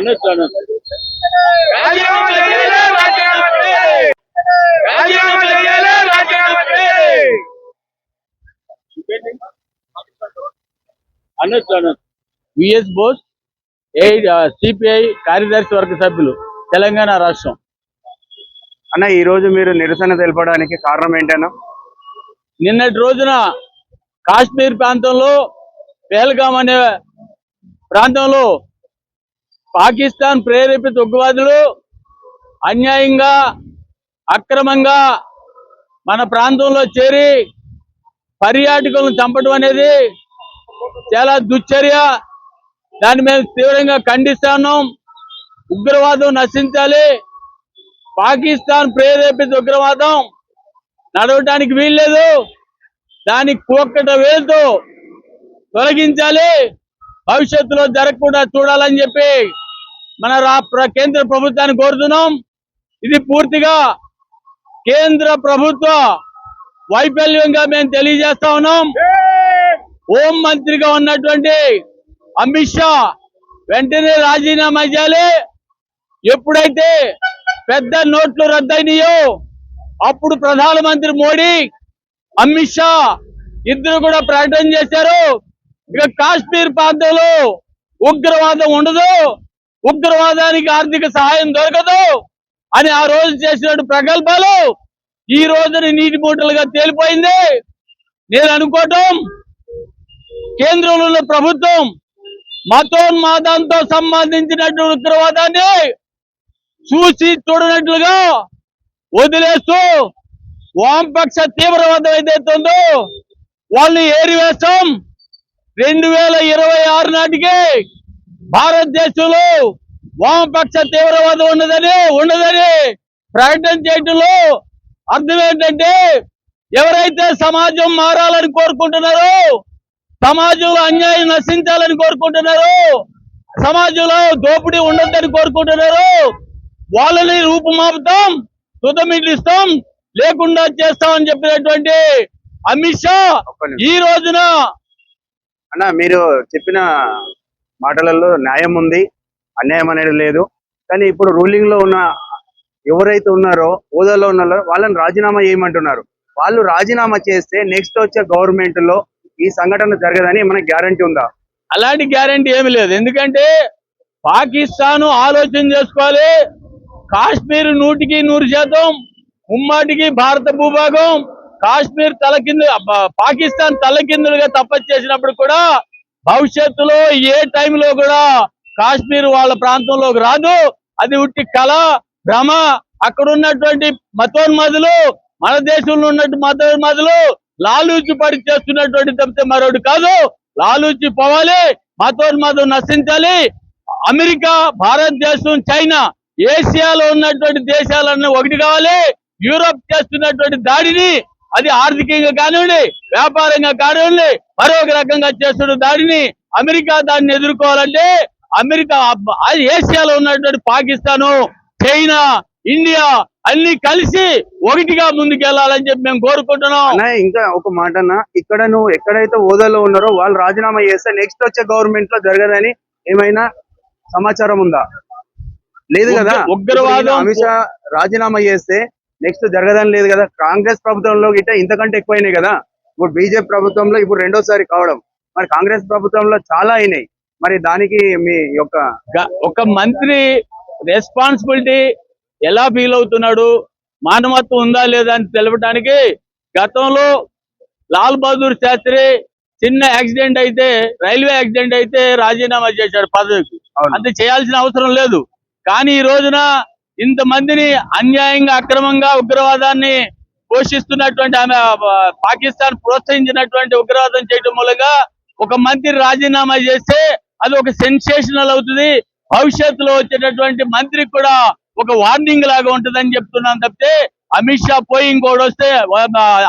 అనొచ్చు అనొచ్చు అనొచ్చు అనొచ్చు విఎస్ బోస్ సిపిఐ కార్యదర్శి వర్గ సభ్యులు తెలంగాణ రాష్ట్రం. అన్న ఈ రోజు మీరు నిరసన తెలపడానికి కారణం ఏంటన్నా? నిన్నటి రోజున కాశ్మీర్ ప్రాంతంలో పహల్గామ్ అనే ప్రాంతంలో పాకిస్తాన్ ప్రేరేపిత ఉగ్రవాదులు అన్యాయంగా అక్రమంగా మన ప్రాంతంలో చేరి పర్యాటకులను చంపడం అనేది చాలా దుశ్చర్య. దాన్ని మేము తీవ్రంగా ఖండిస్తున్నాం. ఉగ్రవాదం నశించాలి. పాకిస్తాన్ ప్రేరేపిత ఉగ్రవాదం నడవటానికి వీల్లేదు. దాని కుక్కట వేలుతో తొలగించాలి. భవిష్యత్తులో జరగకుండా చూడాలని చెప్పి మన కేంద్ర ప్రభుత్వాన్ని కోరుతున్నాం. ఇది పూర్తిగా కేంద్ర ప్రభుత్వ వైఫల్యంగా మేము తెలియజేస్తా ఉన్నాం. హోం మంత్రిగా ఉన్నటువంటి అమిత్ షా వెంటనే రాజీనామా చేయాలి. ఎప్పుడైతే పెద్ద నోట్లు రద్దయినాయో అప్పుడు ప్రధానమంత్రి మోడీ అమిత్ షా ఇద్దరు కూడా ప్రకటన చేశారు, ఇక కాశ్మీర్ ప్రాంతంలో ఉగ్రవాదం ఉండదు, ఉగ్రవాదానికి ఆర్థిక సహాయం దొరకదు అని ఆ రోజు చేసిన ప్రగల్భాలు ఈ రోజున నీటి మూటలుగా తేలిపోయింది. నేను అనుకోవటం కేంద్రంలో ఉన్న ప్రభుత్వం మతోన్మాదంతో సంబంధించినటువంటి ఉగ్రవాదాన్ని చూసి చూడనట్లుగా వదిలేస్తూ వామపక్ష తీవ్రవాదం ఏదైతే ఉందో వాళ్ళని ఏరివేస్తాం. 2026 నాటికి భారతదేశంలో వామపక్ష తీవ్రవాదం ఉండదని ప్రకటన చేయడంలో అర్థం ఏంటంటే ఎవరైతే సమాజం మారాలని కోరుకుంటున్నారో, సమాజంలో అన్యాయం నశించాలని కోరుకుంటున్నారో, సమాజంలో దోపిడీ ఉండొద్దని కోరుకుంటున్నారో వాళ్ళని రూపుమాపుతాం, తుదమిట్లిస్తాం, లేకుండా చేస్తామని చెప్పినటువంటి అమిత్ షా ఈ రోజున అన్న మీరు చెప్పిన మాటలలో న్యాయం ఉంది, అన్యాయం అనేది లేదు. కానీ ఇప్పుడు రూలింగ్ లో ఉన్న ఎవరైతే ఉన్నారో హోదాలో ఉన్నారో వాళ్ళని రాజీనామా చేయమంటున్నారు. వాళ్ళు రాజీనామా చేస్తే నెక్స్ట్ వచ్చే గవర్నమెంట్ లో ఈ సంఘటన జరగదని మనకి గ్యారంటీ ఉందా? అలాంటి గ్యారంటీ ఏమి లేదు. ఎందుకంటే పాకిస్తాన్ ఆలోచన చేసుకోవాలి. కాశ్మీర్ 100% ముమ్మాటికి భారత భూభాగం. కాశ్మీర్ పాకిస్తాన్ తలకిందులుగా తపస్సు చేసినప్పుడు కూడా భవిష్యత్తులో ఏ టైంలో కూడా కాశ్మీర్ వాళ్ళ ప్రాంతంలోకి రాదు. అది ఉట్టి కళ, భ్రమ. అక్కడ ఉన్నటువంటి మతోన్మాదులు, మన దేశంలో ఉన్నట్టు మతోన్మాదులు లాలూచి పడి చేస్తున్నటువంటి తప్పితే మరొకటి కాదు. లాలూచి పోవాలి, మతోన్మాదం నశించాలి. అమెరికా, భారతదేశం, చైనా, ఏషియాలో ఉన్నటువంటి దేశాలన్నీ ఒకటి కావాలి. యూరోప్ చేస్తున్నటువంటి దాడిని, అది ఆర్థికంగా కానివ్వండి, వ్యాపారంగా కానివ్వండి, మరొక రకంగా చేస్తున్న దాడిని అమెరికా దాన్ని ఎదుర్కోవాలంటే అమెరికా, ఏషియాలో ఉన్నటువంటి పాకిస్తాను, చైనా, ఇండియా అన్ని కలిసి ఒకటిగా ముందుకెళ్లాలని చెప్పి మేము కోరుకుంటున్నాం. ఇంకా ఒక మాట అన్న, ఇక్కడ నువ్వు ఎక్కడైతే హోదాలో ఉన్నారో వాళ్ళు రాజీనామా చేస్తే నెక్స్ట్ వచ్చే గవర్నమెంట్ లో జరగదని ఏమైనా సమాచారం ఉందా? లేదు కదా. ఉగ్రవాదం అమిత్ షా రాజీనామా చేస్తే నెక్స్ట్ జరగదని లేదు కదా. కాంగ్రెస్ ప్రభుత్వంలో గిట్ట ఇంతకంటే ఎక్కువైనాయి కదా. ఇప్పుడు బీజేపీ ప్రభుత్వంలో ఇప్పుడు రెండోసారి కావడం, మరి కాంగ్రెస్ ప్రభుత్వంలో చాలా అయినాయి. మరి దానికి మీ ఒక మంత్రి రెస్పాన్సిబిలిటీ ఎలా ఫీల్ అవుతున్నాడు, మానవత్వం ఉందా లేదా అని తెలపడానికి గతంలో లాల్ బహదూర్ శాస్త్రి చిన్న యాక్సిడెంట్ అయితే, రైల్వే యాక్సిడెంట్ అయితే రాజీనామా చేశాడు పదవికి. అంత చేయాల్సిన అవసరం లేదు. కానీ ఈ రోజున ఇంతమందిని అన్యాయంగా అక్రమంగా ఉగ్రవాదాన్ని పోషిస్తున్నటువంటి ఆమె పాకిస్తాన్ ప్రోత్సహించినటువంటి ఉగ్రవాదం చేయడం మూలంగా ఒక మంత్రి రాజీనామా చేస్తే అది ఒక సెన్సేషనల్ అవుతుంది. భవిష్యత్తులో వచ్చేటటువంటి మంత్రికి కూడా ఒక వార్నింగ్ లాగా ఉంటుందని చెప్తున్నాం తప్పితే అమిత్ షా పోయి ఇంకోటి వస్తే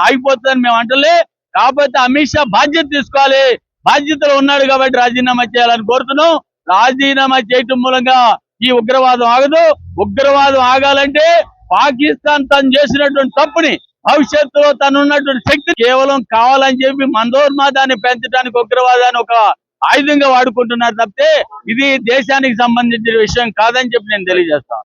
ఆగిపోతుందని మేము అంటలే. కాకపోతే అమిత్ షా బాధ్యత తీసుకోవాలి. బాధ్యతలో ఉన్నాడు కాబట్టి రాజీనామా చేయాలని కోరుతున్నాం. రాజీనామా చేయటం మూలంగా ఈ ఉగ్రవాదం ఆగదు. ఉగ్రవాదం ఆగాలంటే పాకిస్తాన్ తను చేసినటువంటి తప్పుని, భవిష్యత్తులో తను ఉన్నటువంటి శక్తి కేవలం కావాలని చెప్పి మందోన్మాదాన్ని పెంచడానికి, ఉగ్రవాదాన్ని ఒక ఆయుధంగా వాడుకుంటున్నారు తప్పితే ఇది దేశానికి సంబంధించిన విషయం కాదని చెప్పి నేను తెలియజేస్తాను.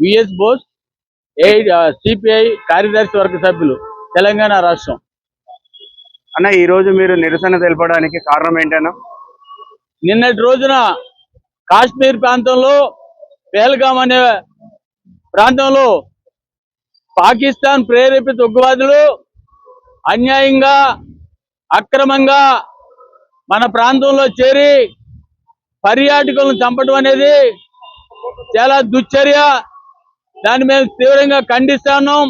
విఎస్ బోస్ సిపిఐ కార్యదర్శి వర్గ సభ్యులు తెలంగాణ రాష్ట్రం. అన్న ఈ రోజు మీరు నిరసన తెలపడానికి కారణం ఏంటన్నా? నిన్నటి రోజున కాశ్మీర్ ప్రాంతంలో పెహల్గాం అనే ప్రాంతంలో పాకిస్తాన్ ప్రేరేపిత ఉగ్రవాదులు అన్యాయంగా అక్రమంగా మన ప్రాంతంలో చేరి పర్యాటకులను చంపడం అనేది చాలా దుశ్చర్య. దాన్ని మేము తీవ్రంగా ఖండిస్తున్నాం.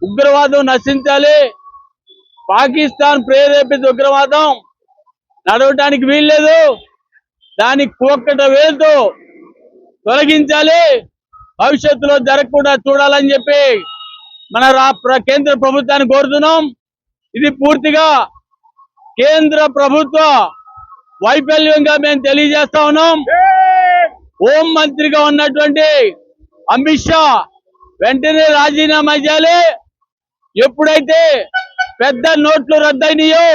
ఉగ్రవాదం నశించాలి. పాకిస్తాన్ ప్రేరేపిత ఉగ్రవాదం నడవటానికి వీల్లేదు. దానికి కుక్కట వేలుతో తొలగించాలి. భవిష్యత్తులో జరగకుండా చూడాలని చెప్పి మన కేంద్ర ప్రభుత్వాన్ని కోరుతున్నాం. ఇది పూర్తిగా కేంద్ర ప్రభుత్వ వైఫల్యంగా మేము తెలియజేస్తా ఉన్నాం. హోం మంత్రిగా ఉన్నటువంటి అమిత్ షా వెంటనే రాజీనామా చేయాలి. ఎప్పుడైతే పెద్ద నోట్లు రద్దయినాయో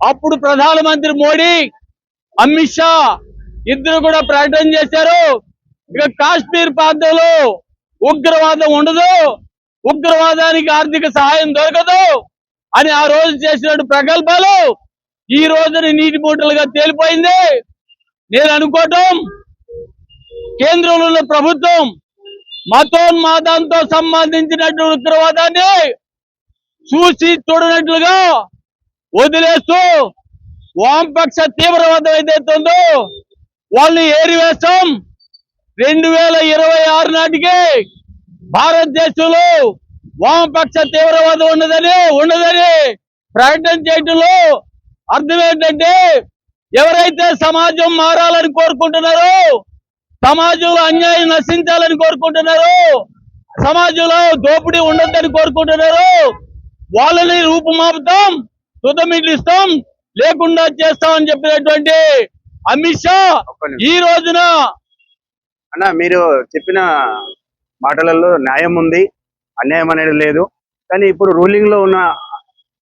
అప్పుడు ప్రధానమంత్రి మోడీ అమిత్ షా ఇద్దరు కూడా ప్రకటన చేశారు, ఇక కాశ్మీర్ ప్రాంతంలో ఉగ్రవాదం ఉండదు, ఉగ్రవాదానికి ఆర్థిక సహాయం దొరకదు అని ఆ రోజు చేసినట్టు ప్రగల్భాలు ఈ రోజున నీటి మూటలుగా తేలిపోయింది. నేను అనుకోవటం కేంద్రంలో ఉన్న ప్రభుత్వం మతోన్మాదంతో సంబంధించినటువంటి ఉగ్రవాదాన్ని చూసి చూడనట్లుగా వదిలేస్తూ వామపక్ష తీవ్రవాదం ఏదైతుందో వాళ్ళని ఏరివేస్తాం. 2026 నాటికి భారతదేశంలో వామపక్ష తీవ్రవాదం ఉండదని ప్రకటన చేయడంలో అర్థం ఏంటంటే ఎవరైతే సమాజం మారాలని కోరుకుంటున్నారో, సమాజంలో అన్యాయం నశించాలని కోరుకుంటున్నారో, సమాజంలో దోపిడీ ఉండొద్దని కోరుకుంటున్నారో వాళ్ళని రూపుమాపుతాం, తుదమిట్లిస్తాం, లేకుండా చేస్తామని చెప్పినటువంటి అమిత్ షా ఈ రోజున అన్న మీరు చెప్పిన మాటలలో న్యాయం ఉంది, అన్యాయం అనేది లేదు. కానీ ఇప్పుడు రూలింగ్ లో ఉన్న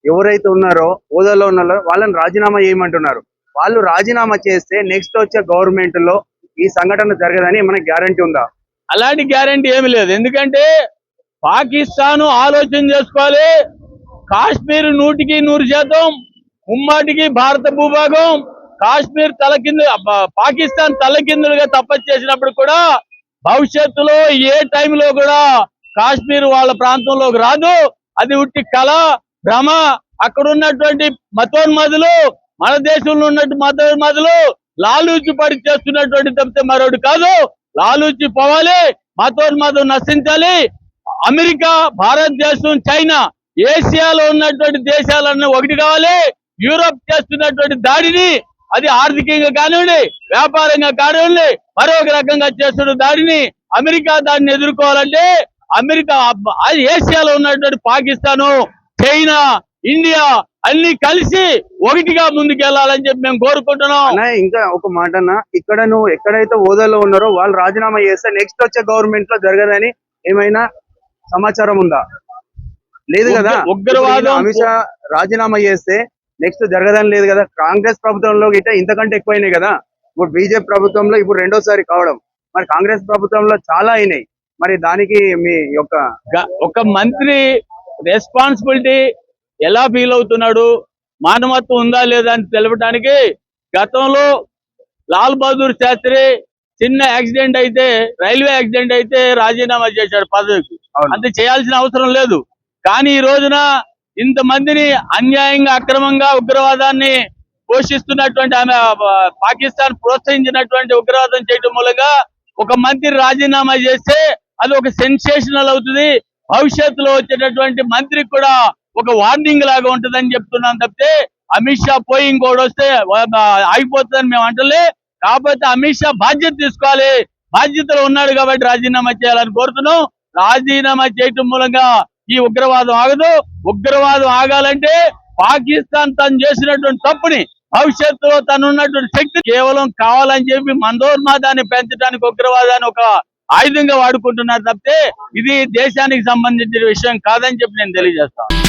ఎవరైతే ఉన్నారో, హోదాలో ఉన్నారో వాళ్ళని రాజీనామా చేయమంటున్నారు. వాళ్ళు రాజీనామా చేస్తే నెక్స్ట్ వచ్చే గవర్నమెంట్ లో ఈ సంఘటన జరగదని మనకి గ్యారంటీ ఉందా? అలాంటి గ్యారంటీ ఏమి లేదు. ఎందుకంటే పాకిస్తాన్ ఆలోచన చేసుకోవాలి. కాశ్మీర్ 100% ముమ్మాటికి భారత భూభాగం. కాశ్మీర్ పాకిస్తాన్ తలకిందులుగా తపస్సు చేసినప్పుడు కూడా భవిష్యత్తులో ఏ టైంలో కూడా కాశ్మీర్ వాళ్ళ ప్రాంతంలోకి రాదు. అది ఉట్టి కళ, భ్రమ. అక్కడ ఉన్నటువంటి మతోన్మాదులు, మన దేశంలో ఉన్నట్టు మతోన్మాదులు లాలూచి పడి చేస్తున్నటువంటి తప్పితే మరొకటి కాదు. లాలూచి పోవాలి, మతోన్మాదం నశించాలి. అమెరికా, భారతదేశం, చైనా, ఏషియాలో ఉన్నటువంటి దేశాలన్నీ ఒకటి కావాలి. యూరోప్ చేస్తున్నటువంటి దాడిని, అది ఆర్థికంగా కానివ్వండి, వ్యాపారంగా కానివ్వండి, మరొక రకంగా చేస్తున్న దాడిని అమెరికా దాన్ని ఎదుర్కోవాలంటే ఏషియాలో ఉన్నటువంటి పాకిస్తాను, చైనా, ఇండియా అన్ని కలిసి ఒకటిగా ముందుకెళ్లాలని చెప్పి మేము కోరుకుంటున్నాం. ఇంకా ఒక మాట అన్న, ఇక్కడ నువ్వు ఎక్కడైతే హోదాలో ఉన్నారో వాళ్ళు రాజీనామా చేస్తే నెక్స్ట్ వచ్చే గవర్నమెంట్ లో జరగదని ఏమైనా సమాచారం ఉందా? లేదు కదా. ఉగ్రవాదం అమిత్ షా రాజీనామా చేస్తే నెక్స్ట్ జరగదని లేదు కదా. కాంగ్రెస్ ప్రభుత్వంలో గిట్ట ఇంతకంటే ఎక్కువైనాయి కదా. ఇప్పుడు బీజేపీ ప్రభుత్వంలో ఇప్పుడు రెండోసారి కావడం, మరి కాంగ్రెస్ ప్రభుత్వంలో చాలా అయినాయి. మరి దానికి మీ ఒక మంత్రి రెస్పాన్సిబిలిటీ ఎలా ఫీల్ అవుతున్నాడు, మానవత్వం ఉందా లేదా అని తెలపడానికి గతంలో లాల్ బహదూర్ శాస్త్రి చిన్న యాక్సిడెంట్ అయితే, రైల్వే యాక్సిడెంట్ అయితే రాజీనామా చేశాడు పదవికి. అంత చేయాల్సిన అవసరం లేదు. కానీ ఈ రోజున ఇంతమందిని అన్యాయంగా, అక్రమంగా ఉగ్రవాదాన్ని పోషిస్తున్నటువంటి ఆమె పాకిస్తాన్ ప్రోత్సహించినటువంటి ఉగ్రవాదం చేయడం మూలంగా ఒక మంత్రి రాజీనామా చేస్తే అది ఒక సెన్సేషనల్ అవుతుంది. భవిష్యత్తులో వచ్చేటటువంటి మంత్రికి కూడా ఒక వార్నింగ్ లాగా ఉంటుందని చెప్తున్నాం తప్పితే అమిత్ షా పోయి ఇంకోటి వస్తే ఆగిపోతుందని మేము అంటలే. కాకపోతే అమిత్ షా బాధ్యత తీసుకోవాలి. బాధ్యతలో ఉన్నాడు కాబట్టి రాజీనామా చేయాలని కోరుతున్నాం. రాజీనామా చేయటం మూలంగా ఈ ఉగ్రవాదం ఆగదు. ఉగ్రవాదం ఆగాలంటే పాకిస్తాన్ తను చేసినటువంటి తప్పుని భవిష్యత్తులో తనున్నటువంటి శక్తి కేవలం కావాలని చెప్పి మందోన్మాదాన్ని పెంచడానికి ఉగ్రవాదాన్ని ఒక ఆయుధంగా వాడుకుంటున్నారు తప్పితే ఇది దేశానికి సంబంధించిన విషయం కాదని చెప్పి నేను తెలియజేస్తాను.